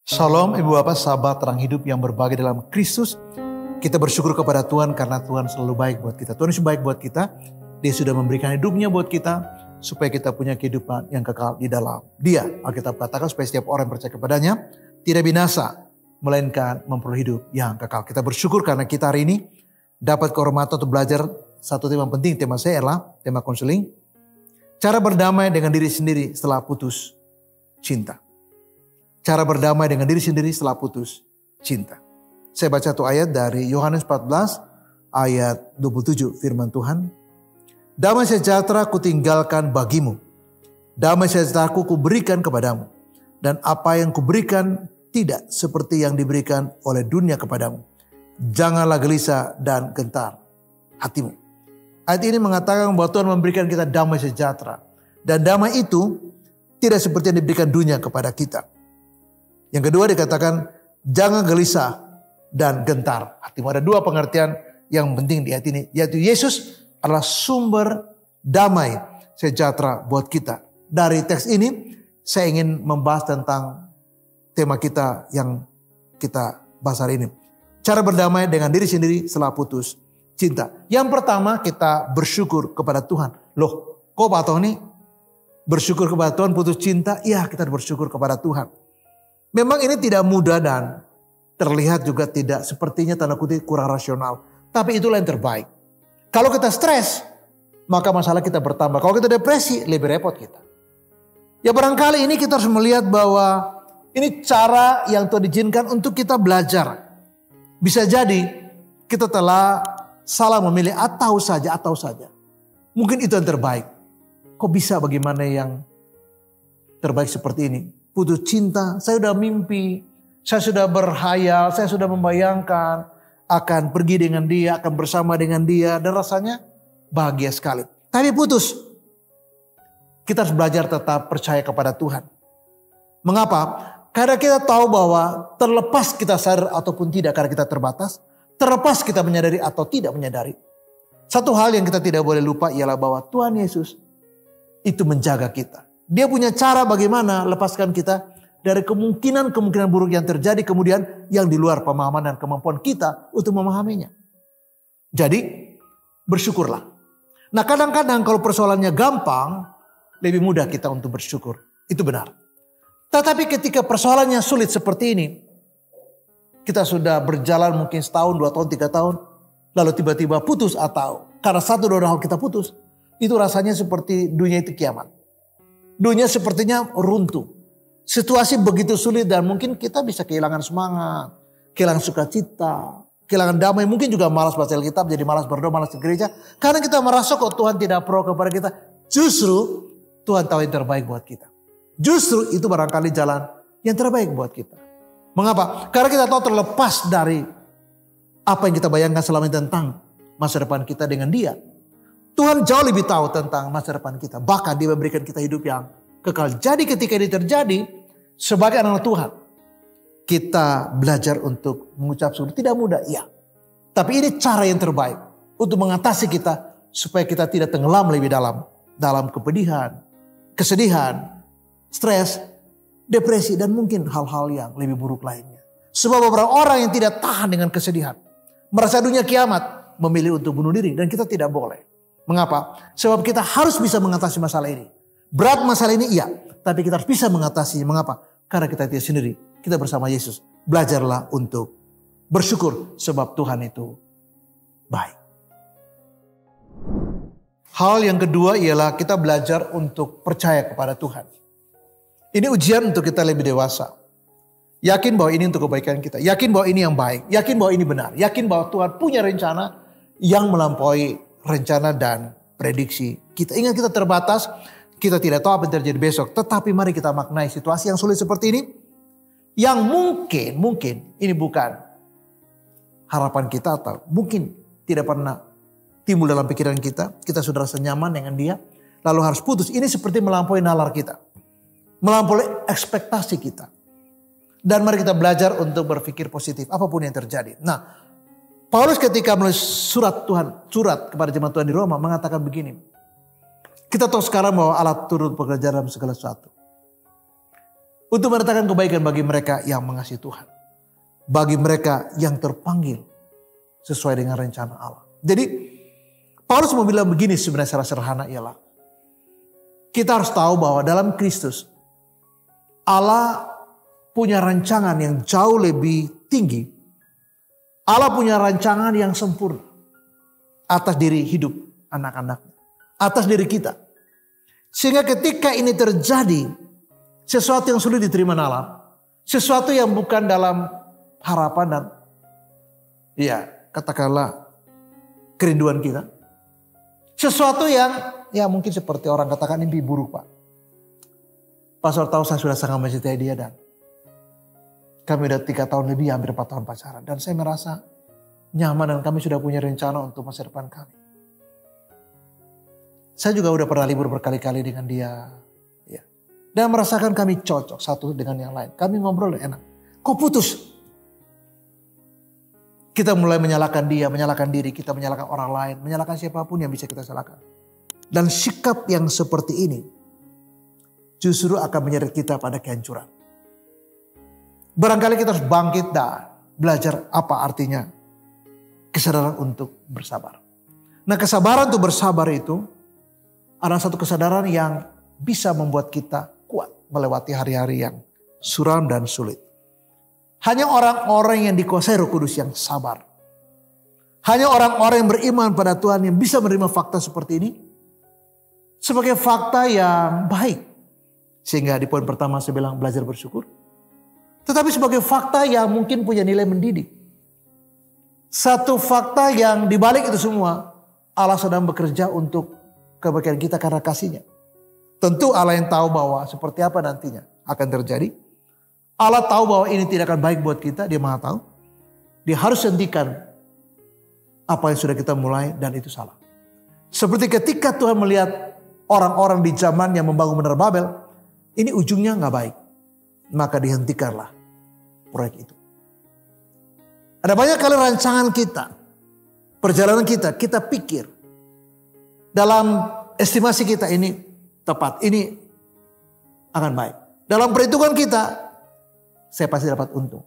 Shalom Ibu Bapak, sahabat terang hidup yang berbahagia dalam Kristus. Kita bersyukur kepada Tuhan karena Tuhan selalu baik buat kita. Tuhan sudah baik buat kita. Dia sudah memberikan hidupnya buat kita supaya kita punya kehidupan yang kekal di dalam Dia. Alkitab katakan supaya setiap orang yang percaya kepadanya tidak binasa, melainkan memperoleh hidup yang kekal. Kita bersyukur karena kita hari ini dapat kehormatan untuk belajar satu tema penting. Tema saya adalah tema konseling. Cara berdamai dengan diri sendiri setelah putus cinta. Cara berdamai dengan diri sendiri setelah putus cinta. Saya baca satu ayat dari Yohanes 14 ayat 27 firman Tuhan. Damai sejahtera kutinggalkan bagimu. Damai sejahtera kuberikan kepadamu. Dan apa yang kuberikan tidak seperti yang diberikan oleh dunia kepadamu. Janganlah gelisah dan gentar hatimu. Ayat ini mengatakan bahwa Tuhan memberikan kita damai sejahtera. Dan damai itu tidak seperti yang diberikan dunia kepada kita. Yang kedua dikatakan jangan gelisah dan gentar hatimu. Ada dua pengertian yang penting di ayat ini. Yaitu Yesus adalah sumber damai sejahtera buat kita. Dari teks ini saya ingin membahas tentang tema kita yang kita bahas hari ini. Cara berdamai dengan diri sendiri setelah putus cinta. Yang pertama kita bersyukur kepada Tuhan. Loh kok Pak Tony bersyukur kepada Tuhan putus cinta? Iya kita bersyukur kepada Tuhan. Memang ini tidak mudah dan terlihat juga tidak sepertinya tanda kutip kurang rasional. Tapi itulah yang terbaik. Kalau kita stres, maka masalah kita bertambah. Kalau kita depresi, lebih repot kita. Ya barangkali ini kita harus melihat bahwa ini cara yang Tuhan izinkan untuk kita belajar. Bisa jadi kita telah salah memilih atau saja. Mungkin itu yang terbaik. Kok bisa bagaimana yang terbaik seperti ini? Putus cinta, saya sudah mimpi, saya sudah berhayal, saya sudah membayangkan akan pergi dengan dia, akan bersama dengan dia. Dan rasanya bahagia sekali. Tapi putus. Kita harus belajar tetap percaya kepada Tuhan. Mengapa? Karena kita tahu bahwa terlepas kita sadar ataupun tidak karena kita terbatas. Terlepas kita menyadari atau tidak menyadari. Satu hal yang kita tidak boleh lupa ialah bahwa Tuhan Yesus itu menjaga kita. Dia punya cara bagaimana lepaskan kita dari kemungkinan buruk yang terjadi kemudian yang di luar pemahaman dan kemampuan kita untuk memahaminya. Jadi bersyukurlah. Nah kadang-kadang kalau persoalannya gampang lebih mudah kita untuk bersyukur. Itu benar. Tetapi ketika persoalannya sulit seperti ini. Kita sudah berjalan mungkin setahun, 2 tahun, 3 tahun. Lalu tiba-tiba putus atau karena satu dua hal kita putus. Itu rasanya seperti dunia itu kiamat. Dunia sepertinya runtuh. Situasi begitu sulit dan mungkin kita bisa kehilangan semangat. Kehilangan sukacita. Kehilangan damai. Mungkin juga malas baca Alkitab. Jadi malas berdoa, malas ke gereja. Karena kita merasa kok Tuhan tidak pro kepada kita. Justru Tuhan tahu yang terbaik buat kita. Justru itu barangkali jalan yang terbaik buat kita. Mengapa? Karena kita tahu terlepas dari apa yang kita bayangkan selama ini tentang masa depan kita dengan Dia. Tuhan jauh lebih tahu tentang masa depan kita. Bahkan Dia memberikan kita hidup yang kekal. Jadi ketika ini terjadi, sebagai anak Tuhan, kita belajar untuk mengucap syukur. Tidak mudah, iya. Tapi ini cara yang terbaik untuk mengatasi kita supaya kita tidak tenggelam lebih dalam kepedihan, kesedihan, stres, depresi, dan mungkin hal-hal yang lebih buruk lainnya. Sebab beberapa orang yang tidak tahan dengan kesedihan, merasa dunia kiamat, memilih untuk bunuh diri, dan kita tidak boleh. Mengapa? Sebab kita harus bisa mengatasi masalah ini. Berat masalah ini iya. Tapi kita harus bisa mengatasinya. Mengapa? Karena kita tidak sendiri. Kita bersama Yesus. Belajarlah untuk bersyukur. Sebab Tuhan itu baik. Hal yang kedua ialah kita belajar untuk percaya kepada Tuhan. Ini ujian untuk kita lebih dewasa. Yakin bahwa ini untuk kebaikan kita. Yakin bahwa ini yang baik. Yakin bahwa ini benar. Yakin bahwa Tuhan punya rencana yang melampaui rencana dan prediksi kita. Ingat kita terbatas, kita tidak tahu apa yang terjadi besok. Tetapi mari kita maknai situasi yang sulit seperti ini. Yang mungkin ini bukan harapan kita atau mungkin tidak pernah timbul dalam pikiran kita. Kita sudah rasa nyaman dengan dia. Lalu harus putus. Ini seperti melampaui nalar kita. Melampaui ekspektasi kita. Dan mari kita belajar untuk berpikir positif. Apapun yang terjadi. Nah, Paulus ketika menulis surat kepada jemaat Tuhan di Roma mengatakan begini. Kita tahu sekarang bahwa Allah turut bekerja dalam segala sesuatu. Untuk mendatangkan kebaikan bagi mereka yang mengasihi Tuhan. Bagi mereka yang terpanggil sesuai dengan rencana Allah. Jadi Paulus mau bilang begini sebenarnya secara sederhana ialah. Kita harus tahu bahwa dalam Kristus Allah punya rancangan yang jauh lebih tinggi. Allah punya rancangan yang sempurna atas diri hidup anak-anaknya, atas diri kita. Sehingga ketika ini terjadi, sesuatu yang sulit diterima Allah, sesuatu yang bukan dalam harapan dan ya katakanlah kerinduan kita. Sesuatu yang mungkin seperti orang katakan mimpi buruk, Pak. Pastor tahu saya sudah sangat mencintai dia dan kami udah 3 tahun lebih, hampir 4 tahun pacaran. Dan saya merasa nyaman dan kami sudah punya rencana untuk masa depan kami. Saya juga udah pernah libur berkali-kali dengan dia. Ya. Dan merasakan kami cocok satu dengan yang lain. Kami ngobrol enak. Kok putus? Kita mulai menyalahkan dia, menyalahkan diri, kita menyalahkan orang lain, menyalahkan siapapun yang bisa kita salahkan. Dan sikap yang seperti ini justru akan menyeret kita pada kehancuran. Barangkali kita harus bangkit dan belajar apa artinya kesadaran untuk bersabar. Nah, kesabaran untuk bersabar itu adalah satu kesadaran yang bisa membuat kita kuat melewati hari-hari yang suram dan sulit. Hanya orang-orang yang dikuasai Roh Kudus yang sabar. Hanya orang-orang yang beriman pada Tuhan yang bisa menerima fakta seperti ini sebagai fakta yang baik. Sehingga di poin pertama saya bilang belajar bersyukur. Tetapi sebagai fakta yang mungkin punya nilai mendidik. Satu fakta yang dibalik itu semua, Allah sedang bekerja untuk kebaikan kita karena kasih-Nya. Tentu Allah yang tahu bahwa seperti apa nantinya akan terjadi. Allah tahu bahwa ini tidak akan baik buat kita, Dia Maha tahu. Dia harus hentikan apa yang sudah kita mulai dan itu salah. Seperti ketika Tuhan melihat orang-orang di zaman yang membangun Menara Babel, ini ujungnya nggak baik. Maka dihentikanlah proyek itu. Ada banyak kali rancangan kita, perjalanan kita pikir dalam estimasi kita ini tepat, ini akan baik. Dalam perhitungan kita, saya pasti dapat untung.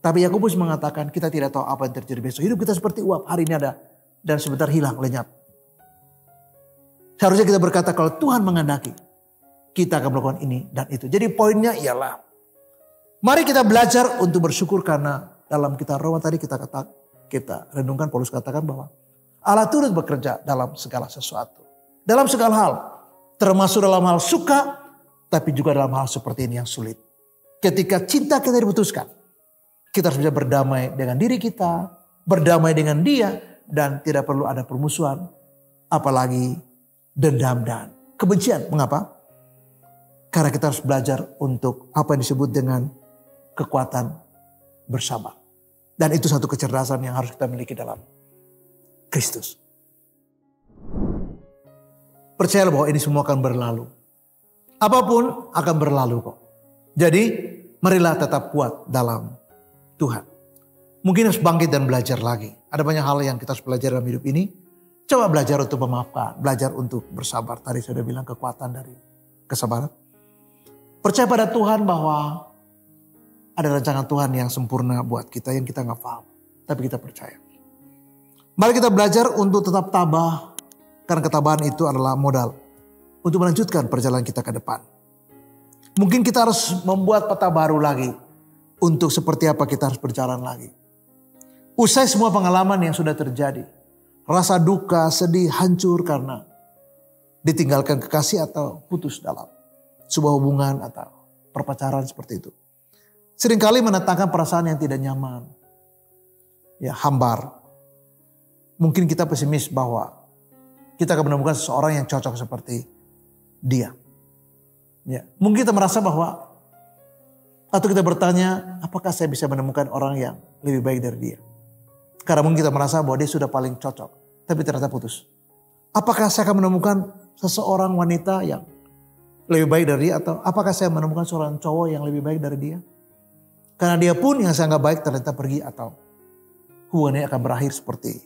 Tapi Yakobus mengatakan kita tidak tahu apa yang terjadi besok. Hidup kita seperti uap, hari ini ada dan sebentar hilang, lenyap. Seharusnya kita berkata kalau Tuhan menghendaki, kita akan melakukan ini dan itu. Jadi poinnya ialah, mari kita belajar untuk bersyukur karena dalam kitab Roma tadi kita renungkan, Paulus katakan bahwa Allah turut bekerja dalam segala sesuatu. Dalam segala hal, termasuk dalam hal suka, tapi juga dalam hal seperti ini yang sulit. Ketika cinta kita diputuskan, kita harus bisa berdamai dengan diri kita, berdamai dengan Dia, dan tidak perlu ada permusuhan, apalagi dendam dan kebencian. Mengapa? Karena kita harus belajar untuk apa yang disebut dengan kekuatan bersabar. Dan itu satu kecerdasan yang harus kita miliki dalam Kristus. Percayalah bahwa ini semua akan berlalu. Apapun akan berlalu kok. Jadi marilah tetap kuat dalam Tuhan. Mungkin harus bangkit dan belajar lagi. Ada banyak hal yang kita harus belajar dalam hidup ini. Coba belajar untuk memaafkan, belajar untuk bersabar. Tadi saya sudah bilang kekuatan dari kesabaran. Percaya pada Tuhan bahwa ada rancangan Tuhan yang sempurna buat kita yang kita nggak paham. Tapi kita percaya. Mari kita belajar untuk tetap tabah. Karena ketabahan itu adalah modal untuk melanjutkan perjalanan kita ke depan. Mungkin kita harus membuat peta baru lagi. Untuk seperti apa kita harus berjalan lagi. Usai semua pengalaman yang sudah terjadi. Rasa duka, sedih, hancur karena ditinggalkan kekasih atau putus dalam sebuah hubungan atau perpacaran seperti itu. Seringkali mendatangkan perasaan yang tidak nyaman. Ya, hambar. Mungkin kita pesimis bahwa kita akan menemukan seseorang yang cocok seperti dia. Ya, mungkin kita merasa bahwa atau kita bertanya, apakah saya bisa menemukan orang yang lebih baik dari dia? Karena mungkin kita merasa bahwa dia sudah paling cocok, tapi ternyata putus. Apakah saya akan menemukan seseorang wanita yang lebih baik dari dia? Atau apakah saya menemukan seorang cowok yang lebih baik dari dia? Karena dia pun yang saya anggap baik ternyata pergi atau hubungannya akan berakhir seperti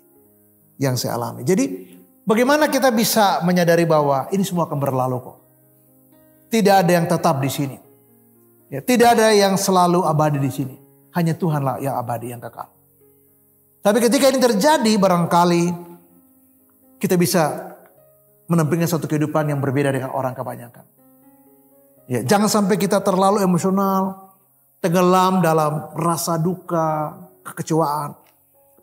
yang saya alami. Jadi bagaimana kita bisa menyadari bahwa ini semua akan berlalu kok. Tidak ada yang tetap di sini. Ya, tidak ada yang selalu abadi di sini. Hanya Tuhanlah yang abadi, yang kekal. Tapi ketika ini terjadi, barangkali kita bisa menampilkan satu kehidupan yang berbeda dengan orang kebanyakan. Ya, jangan sampai kita terlalu emosional, tenggelam dalam rasa duka, kekecewaan,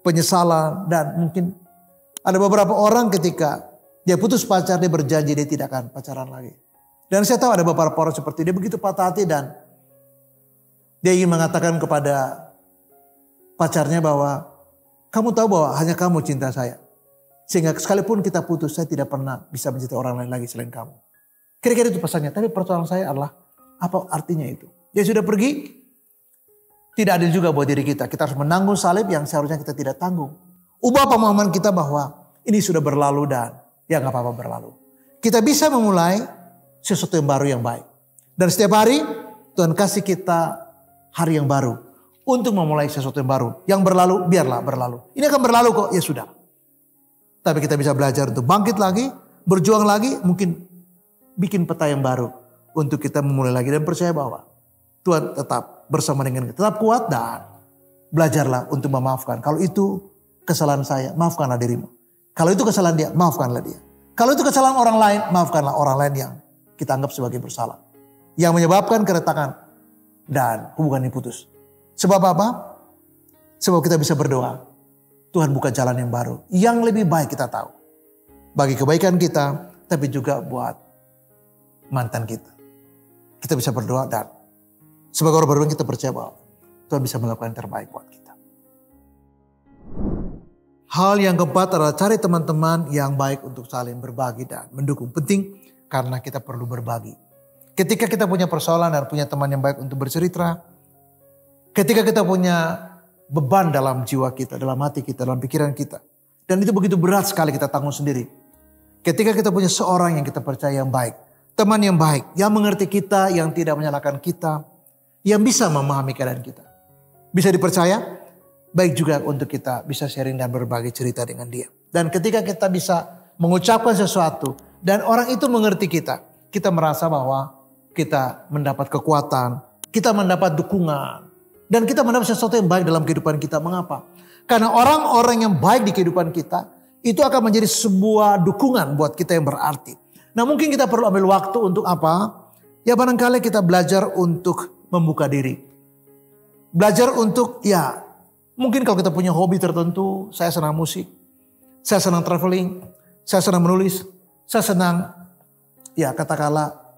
penyesalan, dan mungkin ada beberapa orang ketika dia putus pacar, dia berjanji dia tidak akan pacaran lagi. Dan saya tahu ada beberapa orang seperti dia begitu patah hati dan dia ingin mengatakan kepada pacarnya bahwa kamu tahu bahwa hanya kamu cinta saya. Sehingga sekalipun kita putus, saya tidak pernah bisa mencintai orang lain lagi selain kamu. Kira-kira itu pesannya. Tapi persoalan saya adalah apa artinya itu? Dia sudah pergi, tidak adil juga buat diri kita. Kita harus menanggung salib yang seharusnya kita tidak tanggung. Ubah pemahaman kita bahwa ini sudah berlalu dan ya gak apa-apa berlalu. Kita bisa memulai sesuatu yang baru yang baik. Dan setiap hari Tuhan kasih kita hari yang baru untuk memulai sesuatu yang baru. Yang berlalu biarlah berlalu. Ini akan berlalu kok, ya sudah. Tapi kita bisa belajar untuk bangkit lagi, berjuang lagi, mungkin bikin peta yang baru untuk kita memulai lagi dan percaya bahwa Tuhan tetap bersama dengan kita, tetap kuat dan belajarlah untuk memaafkan. Kalau itu kesalahan saya, maafkanlah dirimu. Kalau itu kesalahan dia, maafkanlah dia. Kalau itu kesalahan orang lain, maafkanlah orang lain yang kita anggap sebagai bersalah. Yang menyebabkan keretakan dan hubungan ini putus. Sebab apa? Sebab kita bisa berdoa. Tuhan buka jalan yang baru. Yang lebih baik kita tahu. Bagi kebaikan kita, tapi juga buat mantan kita. Kita bisa berdoa dan sebagai orang baru kita percaya bahwa Tuhan bisa melakukan yang terbaik buat kita. Hal yang keempat adalah cari teman-teman yang baik untuk saling berbagi dan mendukung. Penting karena kita perlu berbagi. Ketika kita punya persoalan dan punya teman yang baik untuk bercerita, ketika kita punya beban dalam jiwa kita, dalam hati kita, dalam pikiran kita, dan itu begitu berat sekali kita tanggung sendiri. Ketika kita punya seorang yang kita percaya yang baik, teman yang baik, yang mengerti kita, yang tidak menyalahkan kita, yang bisa memahami keadaan kita, bisa dipercaya, baik juga untuk kita bisa sharing dan berbagi cerita dengan dia. Dan ketika kita bisa mengucapkan sesuatu dan orang itu mengerti kita, kita merasa bahwa kita mendapat kekuatan, kita mendapat dukungan, dan kita mendapat sesuatu yang baik dalam kehidupan kita. Mengapa? Karena orang-orang yang baik di kehidupan kita, itu akan menjadi sebuah dukungan buat kita yang berarti. Nah mungkin kita perlu ambil waktu untuk apa? Ya barangkali kita belajar untuk membuka diri. Belajar untuk ya mungkin kalau kita punya hobi tertentu, saya senang musik, saya senang traveling, saya senang menulis, saya senang ya katakanlah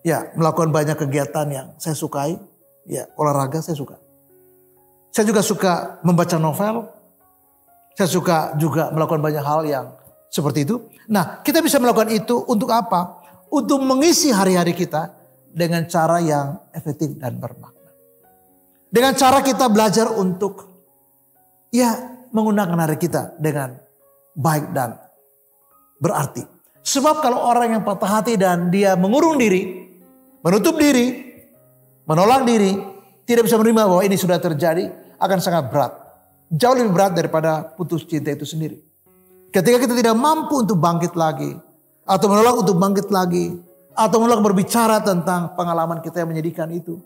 ya melakukan banyak kegiatan yang saya sukai. Ya olahraga saya suka. Saya juga suka membaca novel. Saya suka juga melakukan banyak hal yang seperti itu. Nah kita bisa melakukan itu untuk apa? Untuk mengisi hari-hari kita dengan cara yang efektif dan bermakna. Dengan cara kita belajar untuk ya menggunakan hari kita dengan baik dan berarti. Sebab kalau orang yang patah hati dan dia mengurung diri, menutup diri, menolak diri, tidak bisa menerima bahwa ini sudah terjadi, akan sangat berat. Jauh lebih berat daripada putus cinta itu sendiri. Ketika kita tidak mampu untuk bangkit lagi, atau menolak untuk bangkit lagi, atau menolak berbicara tentang pengalaman kita yang menyedihkan itu,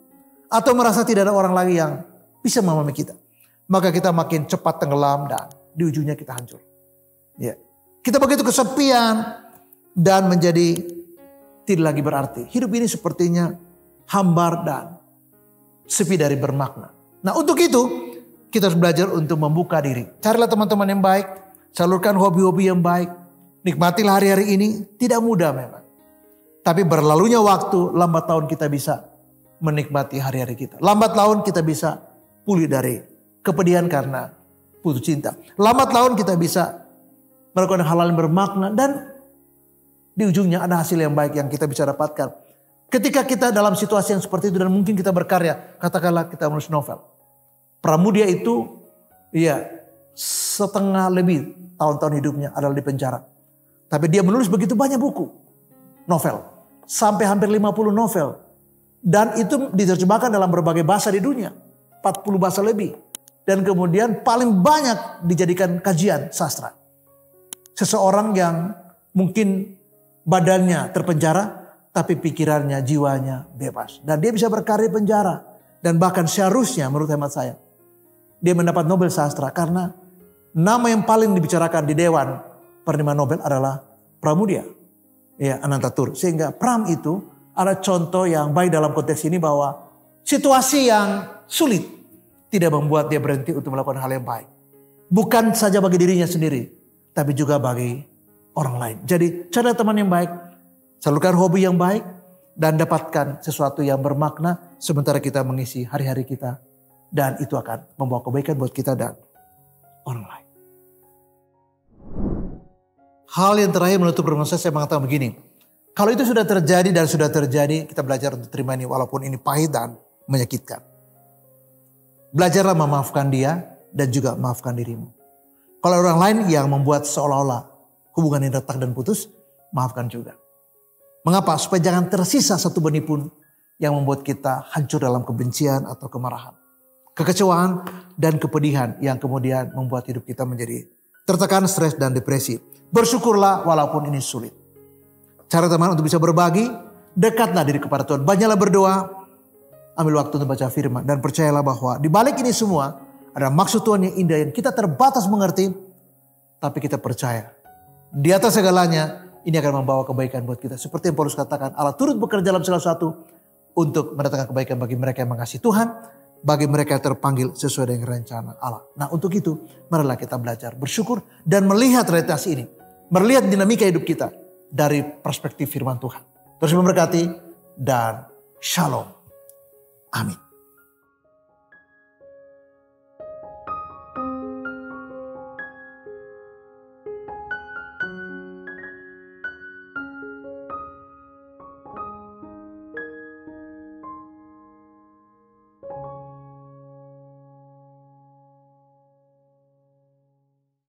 atau merasa tidak ada orang lagi yang bisa memahami kita, maka kita makin cepat tenggelam dan di ujungnya kita hancur. Ya. Kita begitu kesepian dan menjadi tidak lagi berarti. Hidup ini sepertinya hambar dan sepi dari bermakna. Nah untuk itu kita harus belajar untuk membuka diri. Carilah teman-teman yang baik. Salurkan hobi-hobi yang baik. Nikmatilah hari-hari ini. Tidak mudah memang. Tapi berlalunya waktu, lambat laun kita bisa menikmati hari-hari kita. Lambat laun kita bisa pulih dari kepedihan karena putus cinta. Lambat laun kita bisa melakukan hal-hal yang bermakna. Dan di ujungnya ada hasil yang baik yang kita bisa dapatkan. Ketika kita dalam situasi yang seperti itu dan mungkin kita berkarya, katakanlah kita menulis novel. Pramudia itu ya setengah lebih tahun-tahun hidupnya adalah di penjara. Tapi dia menulis begitu banyak buku, novel. Sampai hampir 50 novel. Dan itu diterjemahkan dalam berbagai bahasa di dunia. 40 bahasa lebih. Dan kemudian paling banyak dijadikan kajian sastra. Seseorang yang mungkin badannya terpenjara, tapi pikirannya, jiwanya bebas. Dan dia bisa berkarya di penjara. Dan bahkan seharusnya menurut hemat saya, dia mendapat Nobel Sastra karena nama yang paling dibicarakan di Dewan Penerima Nobel adalah Pramudia, ya, Anantatur. Sehingga Pram itu ada contoh yang baik dalam konteks ini bahwa situasi yang sulit tidak membuat dia berhenti untuk melakukan hal yang baik. Bukan saja bagi dirinya sendiri, tapi juga bagi orang lain. Jadi cari teman yang baik, salurkan hobi yang baik, dan dapatkan sesuatu yang bermakna sementara kita mengisi hari-hari kita. Dan itu akan membawa kebaikan buat kita dan orang lain. Hal yang terakhir menutup renungan saya mengatakan begini. Kalau itu sudah terjadi dan sudah terjadi, kita belajar untuk terima ini walaupun ini pahit dan menyakitkan. Belajarlah memaafkan dia dan juga maafkan dirimu. Kalau orang lain yang membuat seolah-olah hubungan yang retak dan putus, maafkan juga. Mengapa? Supaya jangan tersisa satu benih pun yang membuat kita hancur dalam kebencian atau kemarahan. Kekecewaan dan kepedihan yang kemudian membuat hidup kita menjadi tertekan, stres dan depresi. Bersyukurlah walaupun ini sulit. Cara teman untuk bisa berbagi, dekatlah diri kepada Tuhan. Banyaklah berdoa, ambil waktu untuk baca firman. Dan percayalah bahwa di balik ini semua ada maksud Tuhan yang indah yang kita terbatas mengerti. Tapi kita percaya. Di atas segalanya ini akan membawa kebaikan buat kita. Seperti yang Paulus katakan, Allah turut bekerja dalam segala sesuatu untuk mendatangkan kebaikan bagi mereka yang mengasihi Tuhan. Bagi mereka yang terpanggil sesuai dengan rencana Allah. Nah untuk itu marilah kita belajar bersyukur dan melihat realitas ini. Melihat dinamika hidup kita dari perspektif firman Tuhan. Terus memberkati dan shalom. Amin.